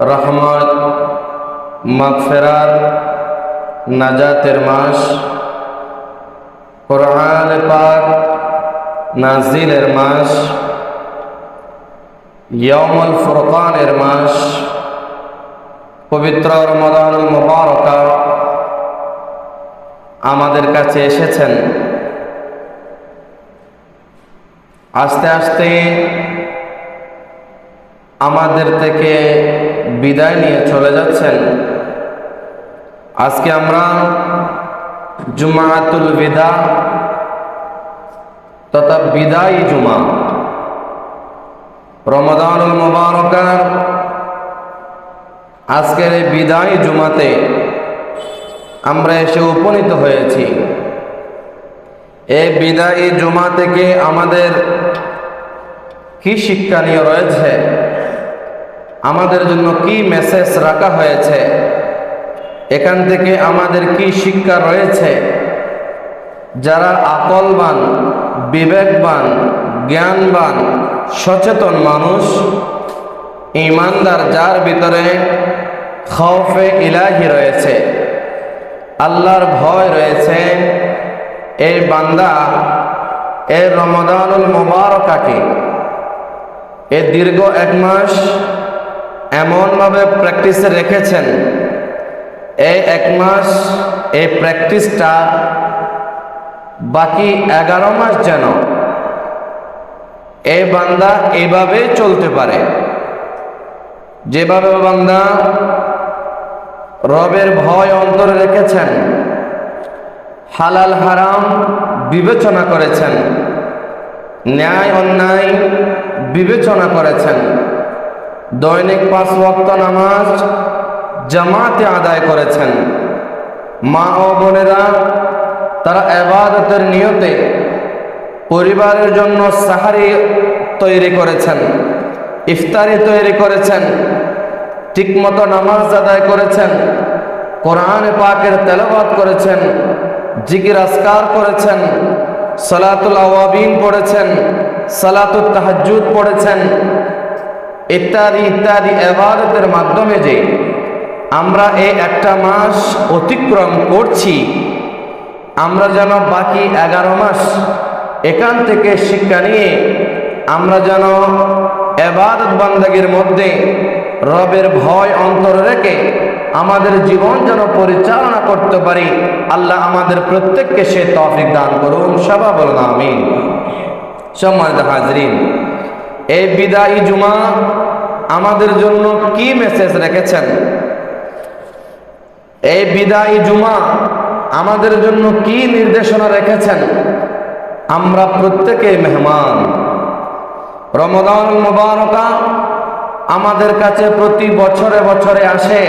রহমত, মাগফিরাত, নাজাতের মাস, কোরআন পাক নাজিলের মাস, ইয়াউমুল ফুরকানের মাস, পবিত্র রমাদানুল মুবারক আমাদের কাছে এসেছেন। আস্তে আস্তে আমাদের থেকে বিদায় নিয়ে চলে যাচ্ছেন। আজকে আমরা জুমাতুল বিদা তথা বিদায়ী জুমা, রমাদানুল মুবারকার আজকের এই বিদায়ী জুমাতে আমরা এসে উপনীত হয়েছি। এই বিদায়ী জুমা থেকে আমাদের কি শিক্ষণীয় রয়েছে, আমাদের জন্য কি মেসেজ রাখা হয়েছে, এখান থেকে আমাদের কি শিক্ষা রয়েছে, যারা আকলবান, বিবেকবান, জ্ঞানবান, সচেতন মানুষ, ঈমানদার, যার ভিতরে খৌফে ইলাহি রয়েছে, আল্লাহর ভয় রয়েছে, এই বান্দা এই রমাদানুল মুবারকাকে এই দীর্ঘ এক মাস এমনভাবে প্র্যাকটিসে রেখেছেন, এই এক মাস এই প্র্যাকটিসটা বাকি 11 মাস যেন এই বান্দা এভাবেই চলতে পারে। যেভাবে বান্দা রবের ভয় অন্তরে রেখেছেন, হালাল হারাম বিবেচনা করেছেন, ন্যায় অন্যায় বিবেচনা করেছেন, দৈনিক 5 ওয়াক্ত নামাজ জামাতে আদায় করেছেন, মা ও বোনেরা তারা ইবাদতের নিয়তে পরিবারের জন্য সাহারি তৈরি করেছেন, ইফতারি তৈরি করেছেন, ঠিকমতো নামাজ আদায় করেছেন, কোরআন পাকের তেলাওয়াত করেছেন, জিকির আজকার করেছেন, সালাতুল আওয়াবিন পড়েছেন, সালাতুত তাহাজ্জুদ পড়েছেন, ইত্যাদি ইত্যাদি ইবাদতের মাধ্যমে যে আমরা এই একটা মাস অতিক্রম করছি, আমরা যেন বাকি 11 মাস এখান থেকে শিক্ষা নিয়ে আমরা যেন ইবাদত বান্দাগির মধ্যে রবের ভয় অন্তরে রেখে আমাদের জীবন যেন পরিচালনা করতে পারি। আল্লাহ আমাদের প্রত্যেককে সে তৌফিক দান করুন, সবাই বলুন আমিন। সম্মানিত হাজরিন, এই বিদায়ী জুমা আমাদের জন্য কি মেসেজ রেখেছেন, এই বিদায়ী জুমা আমাদের জন্য কি নির্দেশনা রেখেছেন। আমরা প্রত্যেকে মেহমান। রমাদানুল মুবারক আমাদের কাছে প্রতি বছরে বছরে আসে,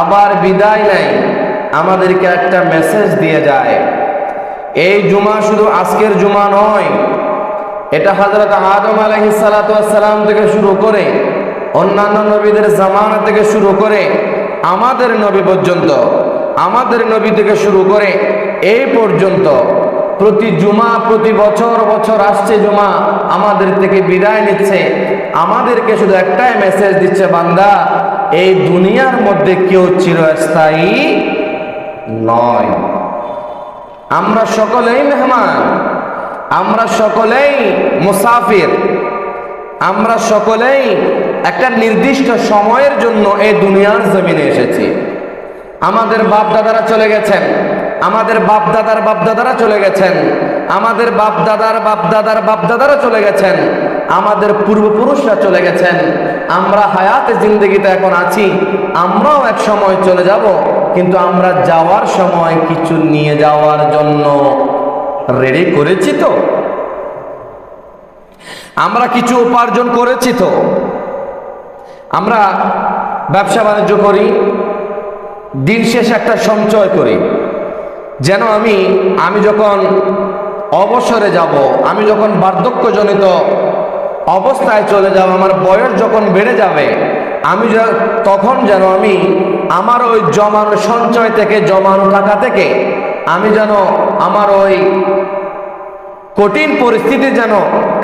আবার বিদায় নেয়, আমাদেরকে একটা মেসেজ দিয়ে যায়। এই জুমা শুধু আজকের জুমা নয়, এটা হযরত আদম আলাইহিস সালাতু ওয়াস সালাম থেকে শুরু করে অন্যান্য নবীদের জামানা থেকে শুরু করে আমাদের নবী পর্যন্ত, আমাদের নবী থেকে শুরু করে এই পর্যন্ত প্রতি জুমা, প্রতি বছর বছর আসছে জুমা, আমাদের থেকে বিদায় নিচ্ছে, আমাদেরকে শুধু একটাই মেসেজ দিচ্ছে, বান্দা এই দুনিয়ার মধ্যে কেউ চিরস্থায়ী নয়। আমরা সকলেই মেহমান, আমরা সকলেই মুসাফির, আমরা সকলেই একটা নির্দিষ্ট সময়ের জন্য এই দুনিয়ার জমিনে এসেছি। আমাদের বাপ দাদারা চলে গেছেন, আমাদের বাপ দাদার বাপ দাদারা চলে গেছেন, আমাদের বাপ দাদার বাপ দাদার বাপ দাদারা চলে গেছেন, আমাদের পূর্বপুরুষরা চলে গেছেন। আমরা হায়াতে জিন্দেগিতে এখন আছি, আমরাও এক সময় চলে যাব, কিন্তু আমরা যাওয়ার সময় কিছু নিয়ে যাওয়ার জন্য রেডি করেছি তো? আমরা কিছু উপার্জন করেছি তো? আমরা ব্যবসা বাণিজ্য করি, দিন শেষে একটা সঞ্চয় করি, যেন আমি যখন অবসরে যাব, আমি যখন বার্ধক্যজনিত অবস্থায় চলে যাব, আমার বয়স যখন বেড়ে যাবে, তখন যেন আমার ওই জমানো সঞ্চয় থেকে, জমানো টাকা থেকে আমি যেন আমার ওই কঠিন পরিস্থিতি যেন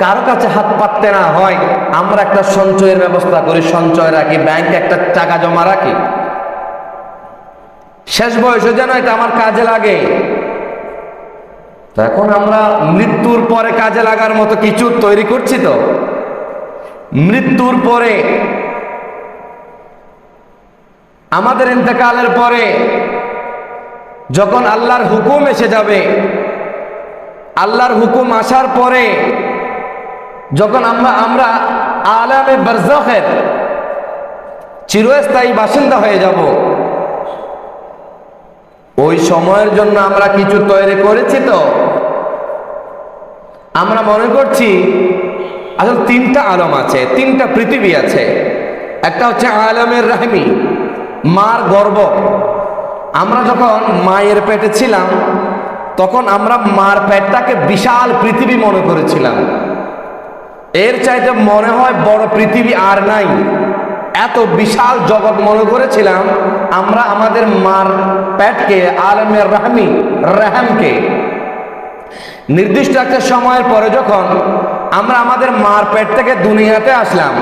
কারো কাছে হাত পাততে না হয়, আমরা একটা সঞ্চয়ের ব্যবস্থা করি, সঞ্চয় রাখি, ব্যাংকে একটা টাকা জমা রাখি, শেষ বয়সে যেন এটা আমার কাজে লাগে। এখন আমরা মৃত্যুর পরে কাজে লাগার মতো কিছু তৈরি করছি। তো মৃত্যুর পরে, আমাদের ইন্তেকালের পরে যখন আল্লাহর হুকুম এসে যাবে, আল্লাহর হুকুম আসার পরে যখন আমরা আলামে বারজাখের চিরস্থায়ী বাসিন্দা হয়ে যাব, ওই সময়ের জন্য আমরা কিছু তৈরি করেছি। তো আমরা মনে করছি আসলে তিনটা আলম আছে, তিনটা পৃথিবী আছে। একটা হচ্ছে আলমের রাহমি, মার গর্ভ। আমরা যখন মায়ের পেটে ছিলাম তখন আমরা মার পেটটাকে বিশাল পৃথিবী মনে করেছিলাম। এর চাইতে মনে হয় বড় পৃথিবী আর নাই, এত বিশাল জগৎ মনে করেছিলাম আমরা আমাদের মার পেটকে, আলমের রাহমি, রেহমকে। নির্দিষ্ট একটা সময়ের পরে যখন আমরা আমাদের মার পেট থেকে দুনিয়াতে আসলাম,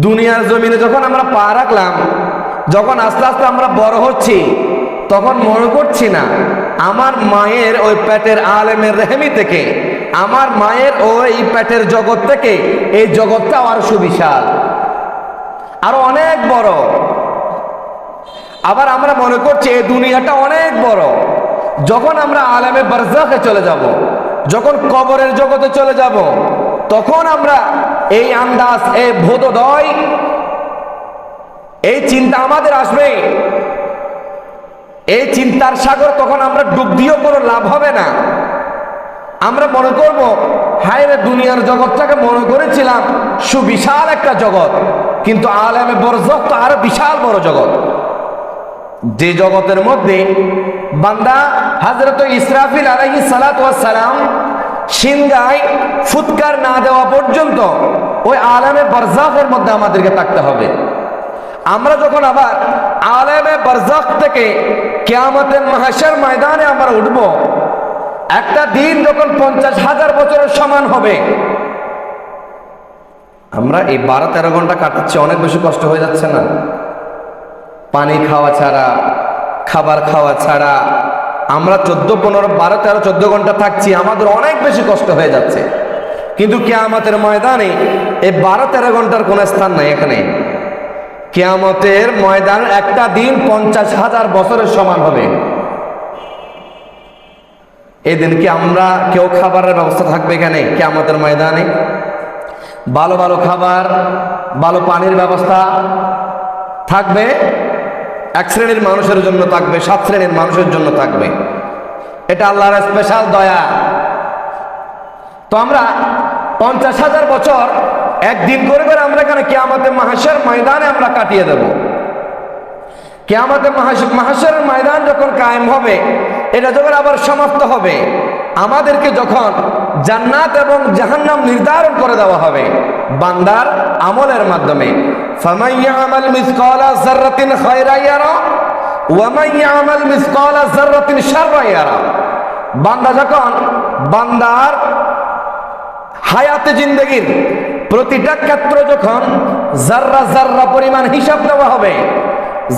দুনিয়ার জমিনে যখন আমরা পা রাখলাম, যখন আস্তে আস্তে আমরা বড় হচ্ছি, তখন মনে করছি না আমার মায়ের ওই পেটের আলেমের রেহমি থেকে, আমার মায়ের ওই পেটের জগৎ থেকে এই জগৎটা আরো সুবিশাল, আরো অনেক বড়। আবার আমরা মনে করছি এই দুনিয়াটা অনেক বড়। যখন আমরা আলেমে বারজাখে চলে যাব, যখন কবরের জগতে চলে যাব, তখন আমরা এই আন্দাজ, এই বোধোদয়, এই চিন্তা আমাদের আসবে। এই চিন্তার সাগর তখন আমরা ডুব দিয়েও কোনো লাভ হবে না। আমরা মনে করব, হায় রে, দুনিয়ার জগৎটাকে মনে করেছিলাম সুবিশাল একটা জগৎ, কিন্তু আলেমে বারজাখ তো আরো বিশাল বড় জগৎ, যে জগতের মধ্যে বান্দা হযরত ইসরাফিল আলাইহিস সালাতু ওয়াস সালাম সিংগায় ফুৎকার না দেওয়া পর্যন্ত ওই আলেমে বারজাখের মধ্যে আমাদেরকে থাকতে হবে। আমরা যখন আবার আলেমে বারজাখ থেকে কিয়ামতের মাহশার ময়দানে আমরা উঠব, একটা দিন যখন 50,000 বছরের সমান হবে, আমরা এই 12-13 ঘন্টা কাটাচ্ছি, অনেক বেশি কষ্ট হয়ে যাচ্ছে না? পানি খাওয়া ছাড়া, খাবার খাওয়া ছাড়া আমরা 14, 15, 12, 13, 14 ঘন্টা থাকছি, আমাদের অনেক বেশি কষ্ট হয়ে যাচ্ছে। কিন্তু কিয়ামতের ময়দানে এই 12-13 ঘন্টার কোনো স্থান নাই এখানে। কিয়ামতের ময়দান একটা দিন 50,000 বছরের সমান হবে। এই দিন কি আমরা কেউ খাবারের ব্যবস্থা থাকবে এখানে কিয়ামতের ময়দানে? ভালো ভালো খাবার, ভালো পানির ব্যবস্থা থাকবে? এক শ্রেণীর মানুষের জন্য থাকবে, 7 শ্রেণীর মানুষের জন্য থাকবে। এটা আল্লাহর স্পেশাল দয়া। তো আমরা 50,000 বছর একদিন করে করে আমরা এখানে কিয়ামতের মাহশার ময়দানে আমরা কাটিয়ে দেব। কিয়ামতের মাহশারের ময়দান যখন কায়েম হবে, এটা যখন আবার সমাপ্ত হবে, আমাদেরকে যখন জান্নাত এবং জাহান্নাম নির্ধারণ করে দেওয়া হবে বান্দার আমলের মাধ্যমে, ফামান ইয়ামাল মিসকালা যাররাতিন খায়রান ইয়ারা ওয়া মান ইয়ামাল মিসকালা যাররাতিন শাররান ইয়ারা। বান্দা যখন, বান্দার হায়াতে জিন্দেগির প্রতিটা ক্ষেত্র যখন জাররা জাররা পরিমাণ হিসাব দেওয়া হবে,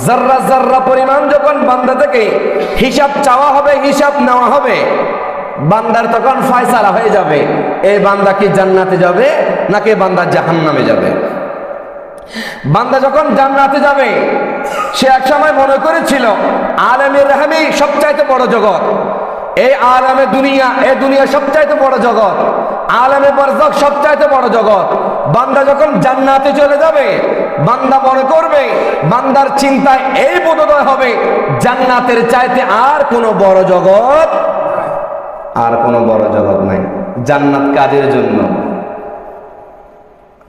জাররা জাররা পরিমাণ যখন বান্দা থেকে হিসাব চাওয়া হবে, হিসাব নেওয়া হবে, বান্দার তখন ফয়সালা হয়ে যাবে এই বান্দা কি জান্নাতে যাবে নাকি বান্দা জাহান্নামে যাবে। বান্দা যখন জান্নাতে যাবে, সে এক সময় মনে করেছিল আলেমে রাহমি সবচাইতে বড় জগৎ, এই আলেমে দুনিয়া, এই দুনিয়া সবচাইতে বড় জগৎ, আলেমে বারজাখ সবচাইতে বড় জগৎ। বান্দা যখন জান্নাতে চলে যাবে, বান্দা মনে করবে, বান্দার চিন্তায় এই বোধোদয় হবে, জান্নাতের চাইতে আর কোনো বড় জগৎ, আর কোনো বড় জগৎ নাই। জান্নাত কাদের জন্য?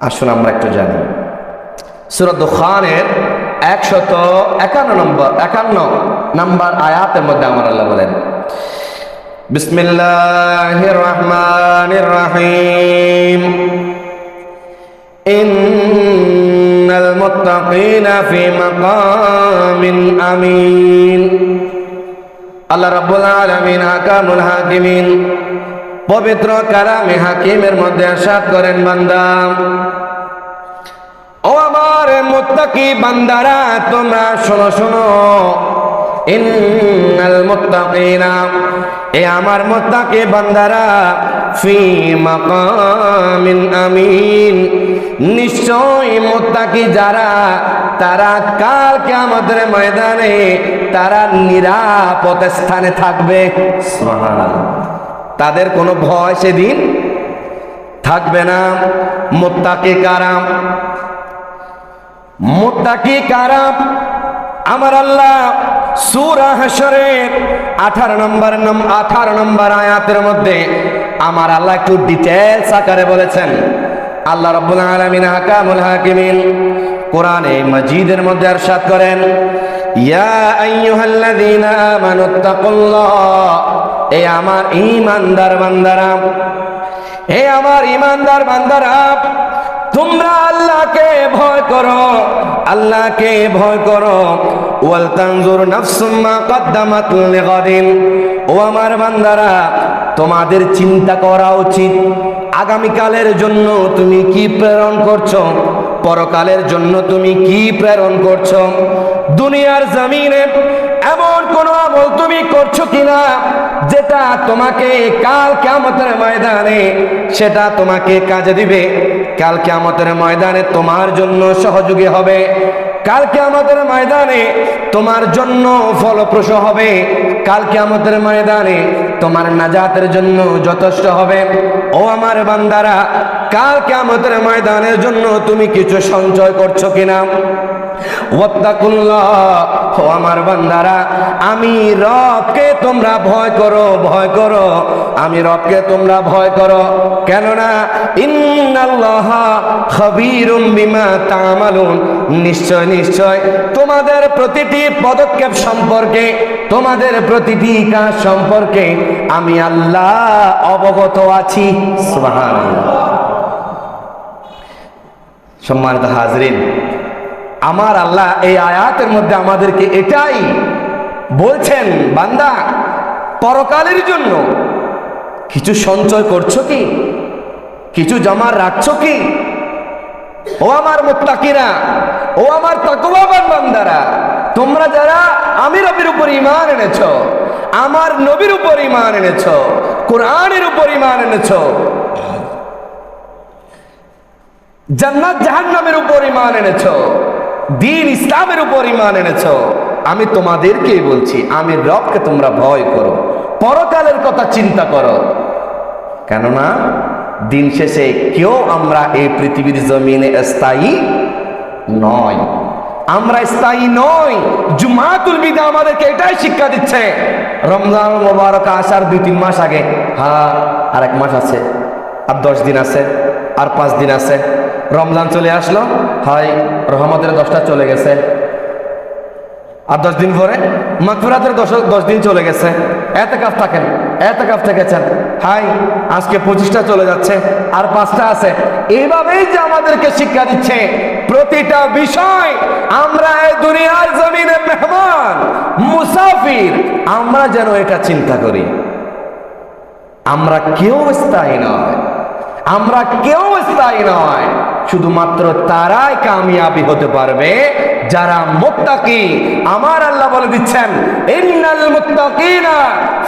আসুন আমরা একটু জানি। সূরা দুখানের 151 নম্বর আয়াতের মধ্যে আমার আল্লাহ বলেন, বিসমিল্লাহির রহমানির রহিম, ইন্নাল মুত্তাকিনা ফি মাকামিন আমিন। আল্লাহ রাব্বুল আলামিন হাকামুল হাকিমিন পবিত্র কালামে হাকিমের মধ্যে ইরশাদ করেন, বান্দা ও আমার মুত্তাকি বান্দারা, তোমরা শোনো শোনো, ইন্নাল মুত্তাকিনা, এ আমার মুত্তাকি বান্দারা, ফি মাকামিন আমিন, নিশ্চয় মুত্তাকি যারা, তারা কাল কিয়ামতের ময়দানে তারা নিরাপদ স্থানে থাকবে। সুবহানাল্লাহ। তাদের কোনো ভয় সেদিন থাকবে না। মুত্তাকি কারা? মুত্তাকি কারা? আমার আল্লাহ সূরা হাশরের 18 নম্বর আয়াতের মধ্যে আমার আল্লাহ একটু ডিটেইলস আকারে বলেছেন। আল্লাহ রাব্বুল আলামিন হাকামুল হাকিমিন কোরআনে মাজিদের মধ্যে ইরশাদ করেন, ইয়া আইয়ুহাল্লাযীনা আমানুত্তাকুল্লাহ, এ আমার ঈমানদার বান্দারা, হে আমার ঈমানদার বান্দারা, তোমরা আল্লাহকে ভয় করো, আল্লাহকে ভয় করো। ওয়াল তানজুর নাফসুম মা কদ্দামাত লিগাদিন, ও আমার বান্দারা, তোমাদের চিন্তা করা উচিত আগামীকালের জন্য তুমি কি প্রেরণ করছো, পরকালের জন্য তুমি কি প্রেরণ করছো। দুনিয়ার জমিনে এমন কোন আমল তুমি করছো কিনা যেটা তোমাকে কাল কিয়ামতের ময়দানে সেটা তোমাকে কাজে দিবে, কাল কিয়ামতের ময়দানে তোমার জন্য সহযোগী হবে, কাল কিয়ামতের ময়দানে তোমার জন্য ফলপ্রসূ হবে, কাল কিয়ামতের ময়দানে তোমার নাজাতের জন্য যথেষ্ট হবে। ও আমার বান্দারা, কাল কিয়ামতের ময়দানের জন্য তুমি কিছু সঞ্চয় করছো কিনা? ওয়াত্তাকুল্লাহ, ও আমার বান্দারা, আমি রবকে তোমরা ভয় করো, ভয় করো, আমি রবকে তোমরা ভয় করো। কেননা ইন্নাল্লাহা খাবীরুম বিমা তা'মালুন, নিশ্চয় নিশ্চয় তোমাদের প্রতিটি পদক্ষেপ সম্পর্কে, তোমাদের প্রতিটি কাজ সম্পর্কে আমি আল্লাহ অবগত আছি। সুবহানাল্লাহ। সম্মানিত হাজরিন, আমার আল্লাহ এই আয়াতের মধ্যে আমাদেরকে এটাই বলছেন, বান্দা পরকালের জন্য কিছু সঞ্চয় করছো কি, কিছু জমা রাখছো কি? ও আমার মুত্তাকিরা, ও আমার তাকওয়াবান বান্দারা, তোমরা যারা আমি রবের উপর ঈমান এনেছো, আমার নবীর উপর ঈমান এনেছো, কোরআনের উপর ঈমান এনেছো, জান্নাত জাহান্নামের উপর ঈমান এনেছো, দ্বীন ইসলামের উপর ঈমান এনেছো, আমি তোমাদেরকেই বলছি, আমি রবকে তোমরা ভয় করো, পরকালের কথা চিন্তা করো। কেননা দিন শেষে কেউ আমরা এই পৃথিবীর জমিনে স্থায়ী নয়, আমরা স্থায়ী নই। জুমাতুল বিদা আমাদেরকে এটাই শিক্ষা দিচ্ছে। রমজান মুবারক আসার 2-3 মাস আগে, হ্যাঁ আর 1 মাস আছে, আর 10 দিন আছে, আর 5 দিন আছে, রমজান চলে আসলো, হয় রহমতের 10টা চলে গেছে, আর 10 দিন পরে মাগফিরাতের 10 দিন চলে গেছে। এতেকাফ থাকেন, এতেকাফ থেকেছেন, হাই আজকে 25টা চলে যাচ্ছে, আর 5টা আছে। এইভাবেই যে আমাদেরকে শিক্ষা দিচ্ছে, প্রতিটা বিষয় আমরা এই দুনিয়ার জমিনে মেহমান মুসাফির, আমরা যেন এটা চিন্তা করি। আমরা কেউ স্থায়ী নয়, আমরা কেউ স্থায়ী নয়, শুধুমাত্র তারাই কামিয়াবি হতে পারবে যারা মুত্তাকি। আমার আল্লাহ বলে দিচ্ছেন, ইন্নাল মুত্তাকিনা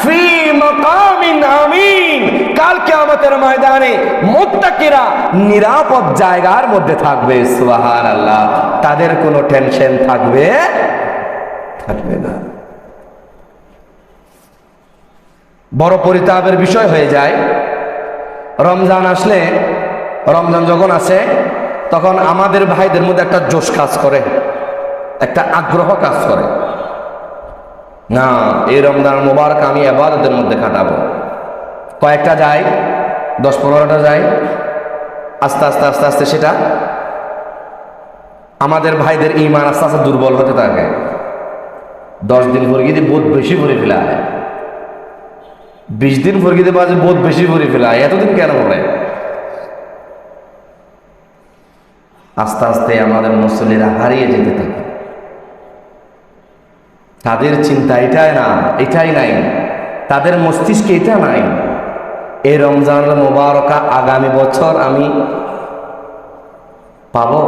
ফি মাকামিন আমিন, কাল কিয়ামতের ময়দানে মুত্তাকিরা নিরাপদ জায়গার মধ্যে থাকবে। সুবহানাল্লাহ। তাদের কোনো টেনশন থাকবে না। বড় পরিতাপের বিষয় হয়ে যায়, রমজান আসলে, রমজান যখন আসে তখন আমাদের ভাইদের মধ্যে একটা জোশ কাজ করে, একটা আগ্রহ কাজ করে, না এই রমজান মুবারক আমি ইবাদতের মধ্যে কাটাবো। কয়েকটা যায়, 10-15টা যায়, আস্তে আস্তে আস্তে আস্তে সেটা আমাদের ভাইদের ঈমান আস্তে আস্তে দুর্বল হতে থাকে। 10 দিন পর গিয়ে বোধ বেশি ভরে ফেলায়, 20 দিন পর গিয়ে বাজে বোধ বেশি ভরে ফেলায়, এতদিন কেন করে? আস্তে আস্তে আমাদের মুসল্লিরা হারিয়ে যেতে থাকে। তাদের চিন্তা এটাই না, এটাই নাই, তাদের মস্তিষ্কে এটা নাই এই রমজানুল মুবারকা আগামী বছর আমি পাবো?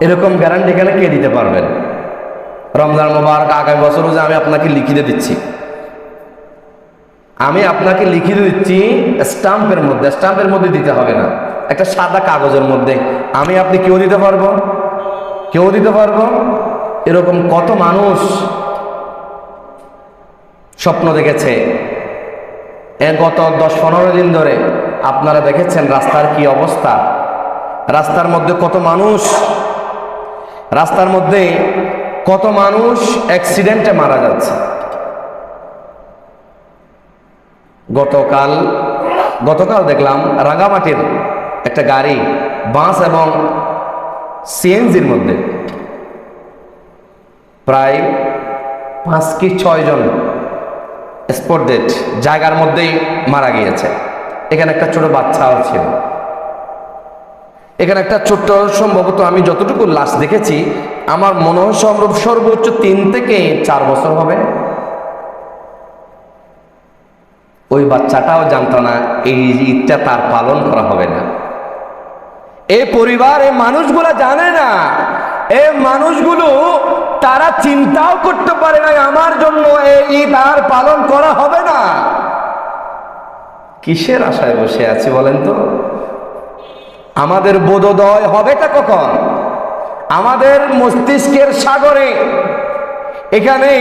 এরকম গ্যারান্টি এখানে কে দিতে পারবেন? রমজান মুবারকা আগামী বছর যে আমি আপনাকে লিখিয়ে দিচ্ছি, আমি আপনাকে লিখিয়ে দিচ্ছি স্টাম্পের মধ্যে দিতে হবে না, একটা সাদা কাগজের মধ্যে। আমি আপনি কেউ দিতে পারবো? কেউ দিতে পারবো? এরকম কত মানুষ স্বপ্ন দেখেছে গত 10-15 দিন ধরে। আপনারা দেখেছেন রাস্তার কি অবস্থা, রাস্তার মধ্যে কত মানুষ, রাস্তার মধ্যে কত মানুষ অ্যাক্সিডেন্টে মারা যাচ্ছে। গতকাল দেখলাম রাঙ্গামাটির একটা গাড়ি বাস এবং সিএনজির মধ্যে প্রায় 5 কি 6 জন স্পট ডেড জায়গার মধ্যেই মারা গিয়েছে। এখানে একটা ছোট বাচ্চাও ছিল। এখানে একটা ছোট্ট, সম্ভবত আমি যতটুকু লাশ দেখেছি আমার মনে হয় সর্বোচ্চ 3 থেকে 4 বছর হবে। ওই বাচ্চাটাও জানতো না এই ঈদটা তার পালন করা হবে না। এই পরিবার, এই মানুষগুলো জানে না, এই মানুষগুলো তারা চিন্তাও করতে পারে না আমার জন্য এই ঈদ আর পালন করা হবে না। কিসের আশায় বসে আছি বলেন তো? আমাদের বোধোদয় হবেটা কখন? আমাদের মস্তিষ্কের সাগরে, এখানে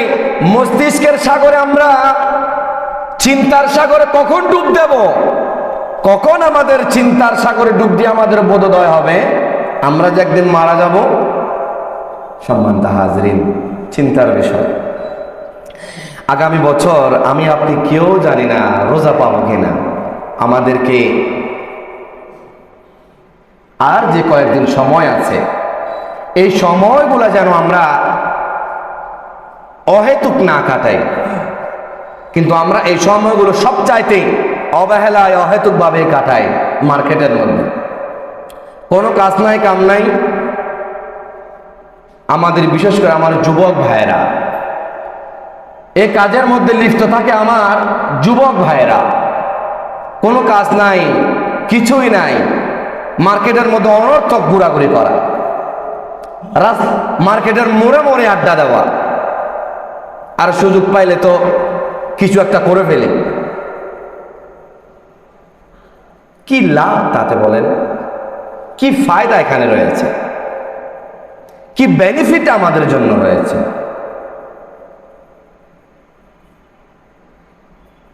মস্তিষ্কের সাগরে আমরা চিন্তার সাগরে কখন ডুব দেব? কখন আমাদের চিন্তার সাগরে ডুব দিয়ে আমাদের বোধোদয় হবে আমরা যে একদিন মারা যাব? সম্মানিত হাজরিন, চিন্তার বিষয়। আগামী বছর আমি আপনি কেউ জানি না রোজা পাবো কিনা। আমাদেরকে আর যে কয়েকদিন সময় আছে, এই সময়গুলো যেন আমরা অহেতুক না কাটাই। কিন্তু আমরা এই সময়গুলো সবচাইতে অবহেলায় অহেতুকভাবে কাটাই। মার্কেটের মধ্যে কোনো কাজ নাই, কাম নাই। আমাদের বিশেষ করে আমার যুবক ভাইয়েরা এই কাজের মধ্যে লিপ্ত থাকে। আমার যুবক ভাইয়েরা কোনো কাজ নাই, কিছুই নাই, মার্কেটের মধ্যে অনর্থক ঘোরাঘুরি করা, মার্কেটের মোড়ে মোড়ে আড্ডা দেওয়া, আর সুযোগ পাইলে তো কিছু একটা করে ফেলে। কি লাভ তাতে বলেন? কি ফায়দা এখানে রয়েছে? কি বেনিফিট আমাদের জন্য রয়েছে?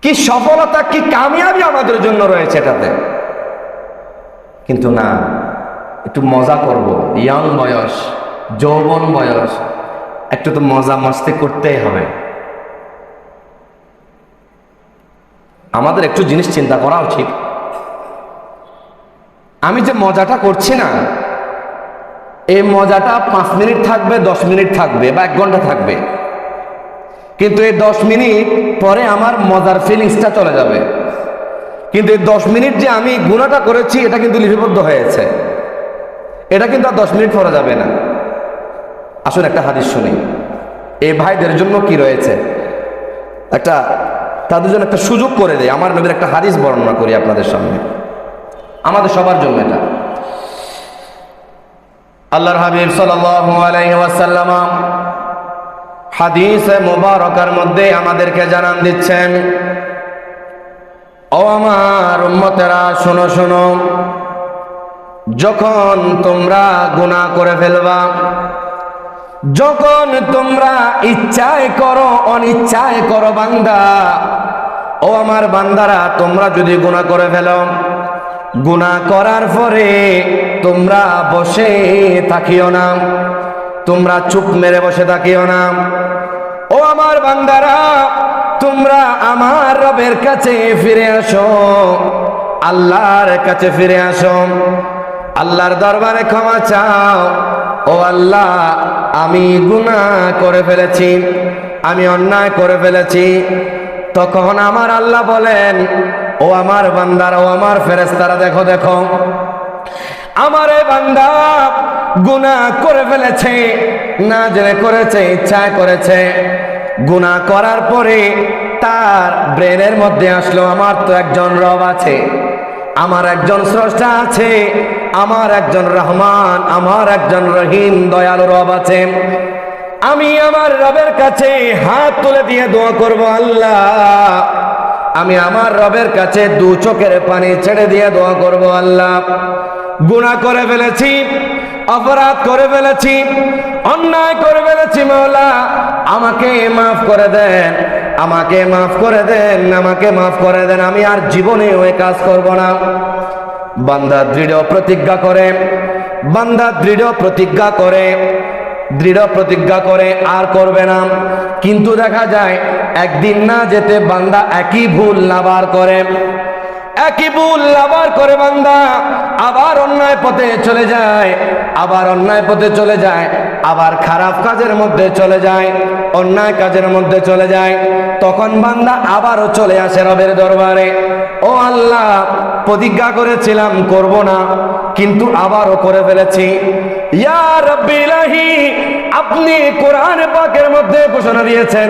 কি সফলতা, কি কামিয়াবি আমাদের জন্য রয়েছে এটাতে? কিন্তু না, একটু মজা করব, ইয়াং বয়স, যৌবন বয়স, একটু তো মজা মস্তি করতেই হবে। আমাদের একটু জিনিস চিন্তা করা উচিত। আমি যে মজাটা করছি না, এই মজাটা 5 মিনিট থাকবে, 10 মিনিট থাকবে, বা 1 ঘন্টা থাকবে, কিন্তু এই 10 মিনিট পরে আমার মজার ফিলিংসটা চলে যাবে। কিন্তু এই 10 মিনিট যে আমি গুনাহটা করেছি এটা কিন্তু লিপিবদ্ধ হয়েছে, এটা কিন্তু আর 10 মিনিট পরে যাবে না। আসুন একটা হাদিস শুনি। এই ভাইদের জন্য কি রয়েছে, তাদের জন্য একটা সুযোগ করে দেয়। আমার নবীর একটা হাদিস বর্ণনা করি আপনাদের সামনে, আমাদের সবার জন্য এটা। আল্লাহর হাবিব সাল্লাল্লাহু আলাইহি ওয়াসাল্লাম হাদিসে মুবারকার মধ্যে আমাদেরকে জানান দিচ্ছেন, ও আমার উম্মতেরা শোনো শোনো, যখন তোমরা গুনাহ করে ফেলবা, যখন তোমরা ইচ্ছায় করো অনিচ্ছায় করো বান্দা, ও আমার বান্দারা, তোমরা যদি গুনাহ করে ফেলো, গুনাহ করার পরে তোমরা বসে থাকিও না, তোমরা চুপ মেরে বসে থাকিও না। ও আমার বান্দারা, তোমরা আমার রবের কাছে ফিরে আসো, আল্লাহর কাছে ফিরে আসো, আল্লাহর দরবারে ক্ষমা চাও। ও আল্লাহ, আমি গুনাহ করে ফেলেছি, আমি অন্যায় করে ফেলেছি। তখন আমার আল্লাহ বলেন, ও আমার বান্দারা, ও আমার ফেরেশতারা, দেখো দেখো, আমার এই বান্দা গুনাহ করে ফেলেছে, না জেনে করেছে, ইচ্ছায় করেছে। গুনাহ করার পরে তার ব্রেনের মধ্যে আসলো, আমার তো একজন রব আছে, আমার একজন স্রষ্টা আছে, আমার একজন রহমান, আমার একজন রহিম দয়ালু রব আছে। আমি আমার রবের কাছে হাত তুলে দিয়ে দোয়া করব, আল্লাহ আমি আমার রবের কাছে দু চোখের পানি ছেড়ে দিয়ে দোয়া করব, আল্লাহ গুনাহ করে ফেলেছি, অপরাধ করে ফেলেছি, অন্যায় করে ফেলেছি, মাওলা আমাকে মাফ করে দেন, আমাকে মাফ করে দেন, আমাকে মাফ করে দেন, আমি আর জীবনে ওই কাজ করব না। বান্দা দৃঢ় প্রতিজ্ঞা করে, বান্দা দৃঢ় প্রতিজ্ঞা করে, দৃঢ় প্রতিজ্ঞা করে আর করবে না। কিন্তু দেখা যায় একদিন না যেতে বান্দা একই ভুল আবার করে, একই ভুল আবার করে, বান্দা আবার অন্যায় পথে চলে যায়, আবার অন্যায় পথে চলে যায়, আবার খারাপ কাজের মধ্যে চলে যায়, অন্যায় কাজের মধ্যে চলে যায়। তখন বান্দা আবারও চলে আসে রবের দরবারে, ও আল্লাহ প্রতিজ্ঞা করেছিলাম করব না, কিন্তু আবারও করে ফেলেছি। ইয়া রাব্বি ইলাহি, আপনি কোরআন পাকের মধ্যে ঘোষণা দিয়েছেন,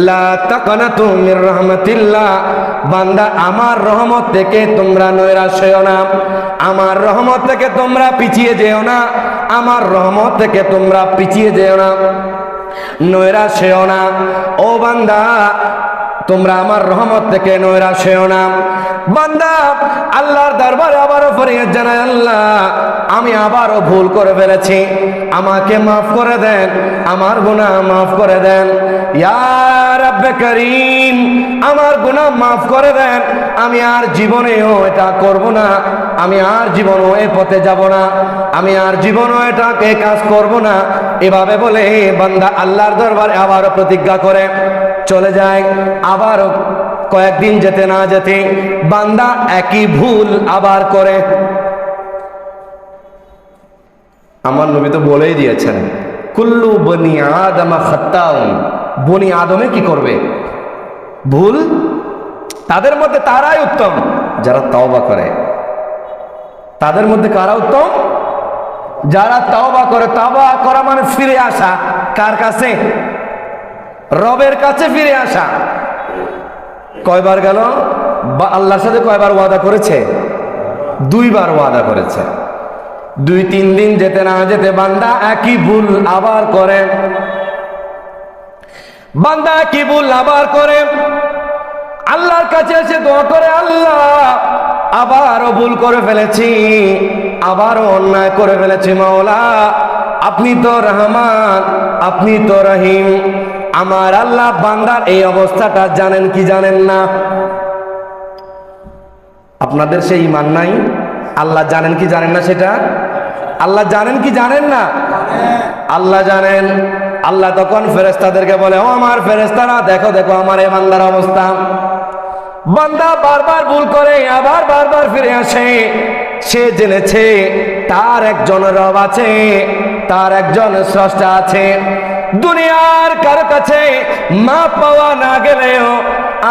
লা তাকনাতু মির রাহমাতিল্লাহ, বান্দা আমার রহমত থেকে তোমরা নৈরাশ হও না, আমার রহমত থেকে তোমরা পিছিয়ে যেও না, আমার রহমত থেকে তোমরা পিছিয়ে যেও না, নৈরাশ হও না। ও বান্দা তোমরা আমার রহমত থেকে নৈরাশ হও না। বান্দা আল্লাহর দরবারে আবারও ফরিয়াদ জানায়, আল্লাহ আমি আবারও ভুল করে ফেলেছি, আমাকে মাফ করে দেন, আমার গুনাহ মাফ করে দেন। ইয়া রাব্বে করিম, আমার গুনাহ মাফ করে দেন, আমি আর জীবনেও এটা করব না, আমি আর জীবনেও এই পথে যাব না, আমি আর জীবনেও এটাকে কাজ করব না। এভাবে বলে বান্দা আল্লাহর দরবারে আবারও প্রতিজ্ঞা করে চলে যায়। আবারও কয়েকদিন যেতে না যেতে বান্দা একই ভুল আবার করে। আমার নবী তো বলেই দিয়েছেন, কুল্লু বনি আদম খাত্তাউন, বনি আদমে কি করবে? ভুল। তাদের মধ্যে তারাই উত্তম যারা তওবা করে। তাদের মধ্যে কারা উত্তম? যারা তওবা করে। তওবা করা মানে ফিরে আসা। কার কাছে? রবের কাছে ফিরে আসা। কয়বার গেল? আল্লাহর সাথে কয়বার ওয়াদা করেছে? 2 বার ওয়াদা করেছে। 2-3 দিন যেতে না যেতে বান্দা একই ভুল আবার করে, বান্দা একই ভুল আবার করে, আল্লাহর কাছে এসে দোয়া করে, আল্লাহ আবারও ভুল করে ফেলেছি, আবারও অন্যায় করে ফেলেছি, মাওলা আপনি তো রহমান, আপনি তো রহিম। আমার আল্লাহ বান্দার এই অবস্থাটা জানেন কি জানেন না? আপনাদের সেই ঈমান নাই? আল্লাহ জানেন কি জানেন না সেটা? আল্লাহ জানেন কি জানেন না? আল্লাহ জানেন। আল্লাহ তখন ফেরেশতাদেরকে বলে, ও আমার ফেরেশতারা দেখো দেখো আমার এই বান্দার অবস্থা। বান্দা বারবার ভুল করে, আবার বারবার ফিরে আসে। সে জেনেছে তার একজন রব আছে, তার একজন স্রষ্টা আছে। দুনিয়ার কারো কাছে মাপ পাওয়া না গেলেও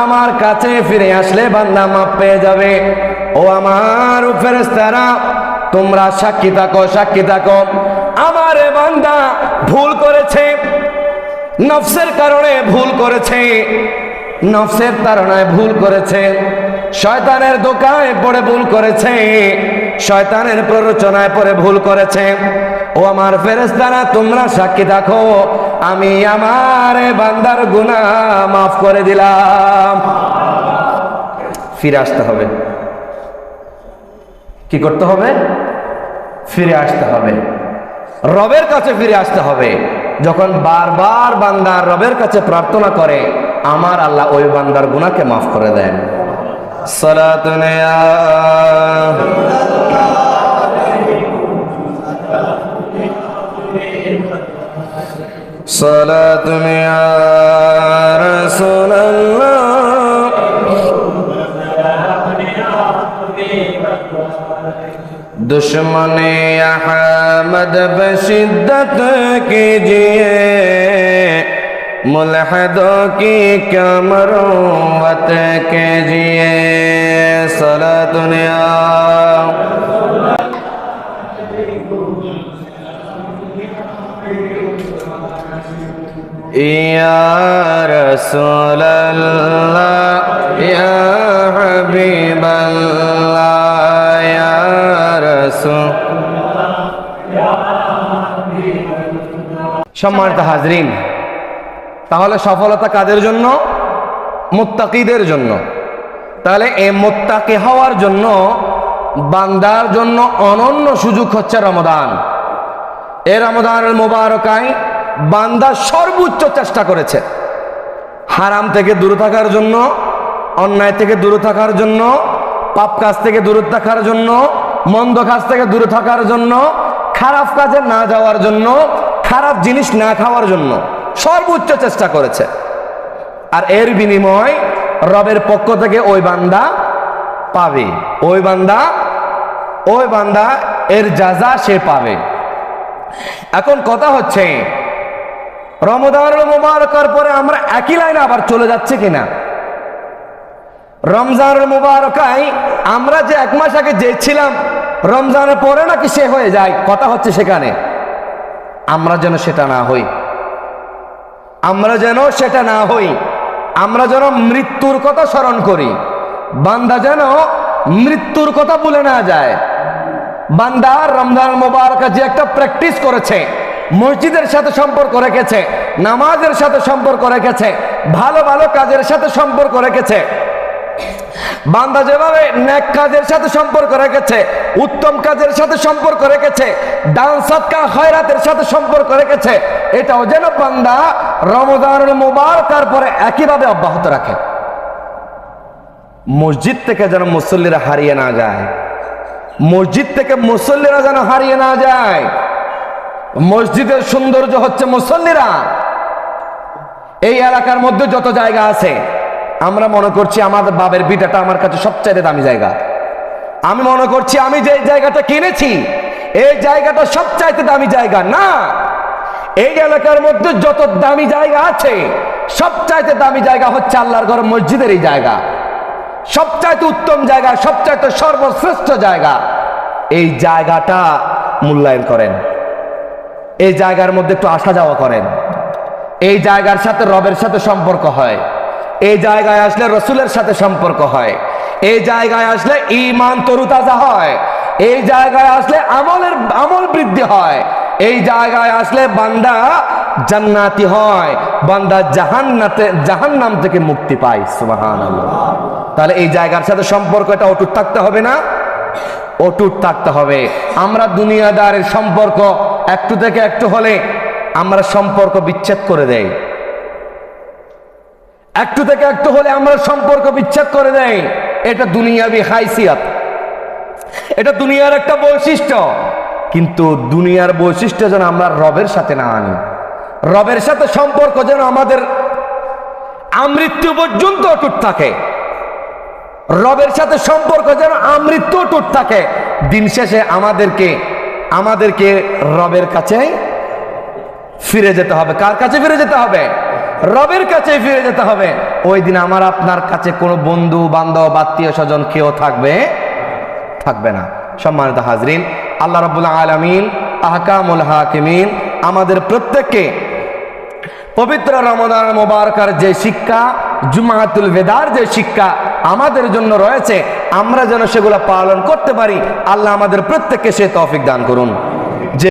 আমার কাছে ফিরে আসলে বান্দা মাপ পেয়ে যাবে। ও আমার ফেরেশতারা তোমরা সাক্ষী থাকো, সাক্ষী থাকো, আমার বান্দা ভুল করেছে, নফসের কারণে ভুল করেছে, নফসের তাড়নায় ভুল করেছে, শয়তানের ধোঁকায় পড়ে ভুল করেছে, শয়তানের প্ররোচনায় পড়ে ভুল করেছে। ও আমার ফেরেশতারা তোমরা সাক্ষী থাকো, আমি আমার বান্দার গুনাহ মাফ করে দিলাম। ফিরে আসতে হবে। কি করতে হবে? ফিরে আসতে হবে, রবের কাছে ফিরে আসতে হবে। যখন বারবার বান্দা রবের কাছে প্রার্থনা করে, আমার আল্লাহ ওই বান্দার গুনাহকে মাফ করে দেন। সালাতুন ইয়া সালাতুন ইয়া রাসূলুল্লাহ दुश्मने अहमद बशिद्दत कीजिए, मुल्हिदों की क्या मरूवत कीजिए। सलातुन या ইয়া রাসূলাল্লাহ ইয়া হাবিবাল্লাহ ইয়া রাসূল। সম্মানিত হাজরিন, তাহলে সফলতা কাদের জন্য? মুত্তাকিদের জন্য। তাহলে এই মুত্তাকি হওয়ার জন্য বান্দার জন্য অনন্য সুযোগ হচ্ছে রমাদান। এই রমাদানের মুবারকায় বান্দা সর্বোচ্চ চেষ্টা করেছে হারাম থেকে দূরে থাকার জন্য, অন্যায় থেকে দূরে থাকার জন্য, পাপ কাজ থেকে দূরে থাকার জন্য, মন্দ কাজ থেকে দূরে থাকার জন্য, খারাপ কাজে না যাওয়ার জন্য, খারাপ জিনিস না খাওয়ার জন্য সর্বোচ্চ চেষ্টা করেছে। আর এর বিনিময় রবের পক্ষ থেকে ওই বান্দা পাবে, ওই বান্দা এর যাজা সে পাবে। এখন কথা হচ্ছে রমজানুল মুবারকের পরে আমরা একই লাইনে আবার চলে যাচ্ছে কিনা? রমজানুল মুবারকায় আমরা যে এক মাস আগে যেছিলাম রমজানের পরে নাকি সে হয়ে যায়, কথা হচ্ছে সেখানে আমরা যেন সেটা না হই, আমরা যেন সেটা না হই। আমরা যেন মৃত্যুর কথা স্মরণ করি, বান্দা যেন মৃত্যুর কথা ভুলে না যায়। বান্দা রমজান মুবারক যে একটা প্র্যাকটিস করেছে, মসজিদের সাথে সম্পর্ক রেখেছে, নামাজের সাথে সম্পর্ক রেখেছে, ভালো ভালো কাজের সাথে সম্পর্ক রেখেছে, বান্দা যেভাবে নেক কাজের সাথে সম্পর্ক রেখেছে, উত্তম কাজের সাথে সম্পর্ক রেখেছে, দান সদকা খয়রাতের সাথে সম্পর্ক রেখেছে, এটাও যেন বান্দা রমজানুল মুবারকের পরে একইভাবে অব্যাহত রাখে। মসজিদ থেকে যেন মুসল্লিরা হারিয়ে না যায়, মসজিদ থেকে মুসল্লিরা যেন হারিয়ে না যায়। মসজিদের সৌন্দর্য হচ্ছে মুসল্লিরা। এই এলাকার মধ্যে যত জায়গা আছে আমরা মনে করছি আমাদের বাবের ভিটাটা আমার কাছে সবচেয়ে দামি জায়গা, আমি মনে করছি আমি যে জায়গাটা কিনেছি এই জায়গাটা সবচাইতে দামি জায়গা না। এই এলাকার মধ্যে যত দামি জায়গা আছে সবচাইতে দামি জায়গা হচ্ছে আল্লাহর ঘর মসজিদের এই জায়গা, সবচাইতে উত্তম জায়গা, সবচাইতে সর্বশ্রেষ্ঠ জায়গা। এই জায়গাটা মূল্যায়ন করেন, এই জায়গার মধ্যে একটু আসা যাওয়া করেন, এই জায়গার সাথে রবের সাথে সম্পর্ক হয়, এই জায়গায় আসলে রসুলের সাথে সম্পর্ক হয়, এই জায়গায় আসলে ঈমান তরুতাজা হয়, এই জায়গায় আসলে আমল বৃদ্ধি হয়, এই জায়গায় আসলে বান্দা জান্নাতি হয়, বান্দা জাহান্নাম থেকে মুক্তি পায়। সুবহানাল্লাহ। তাহলে এই জায়গার সাথে সম্পর্ক এটা অটুট থাকতে হবে না? অটুট থাকতে হবে। আমরা দুনিয়াদারের সম্পর্ক একটু থেকে একটু হলে আমরা সম্পর্ক বিচ্ছেদ করে দেই, একটু থেকে একটু হলে আমরা সম্পর্ক বিচ্ছেদ করে দেই। এটা দুনিয়াবি হাইসিয়ত, এটা দুনিয়ার একটা বৈশিষ্ট্য। কিন্তু দুনিয়ার বৈশিষ্ট্য যেন আমরা রবের সাথে না আনি, রবের সাথে সম্পর্ক যেন আমাদের আমৃত্যু পর্যন্ত অটুট থাকে, রবের সাথে সম্পর্ক যেন আমৃত্যু অটুট থাকে। দিন শেষে আমাদেরকে রবের কাছে ফিরে যেতে হবে। কার কাছে ফিরে যেতে হবে? রবের কাছে ফিরে যেতে হবে। ওই দিন আমার আপনার কাছে কোনো বন্ধু বান্ধব আত্মীয় স্বজন কেউ থাকবে না। সম্মানিত হাজরিন, আল্লাহ রাব্বুল আলামিন আহকামুল হাকিমিন আমাদের প্রত্যেককে পবিত্র রমজান মুবারকের যে শিক্ষা, জুমাতুল বেদার যে শিক্ষা আমাদের জন্য রয়েছে, আমরা যেন সেগুলো পালন করতে পারি। আল্লাহ আমাদের প্রত্যেককে সে তৌফিক দান করুন।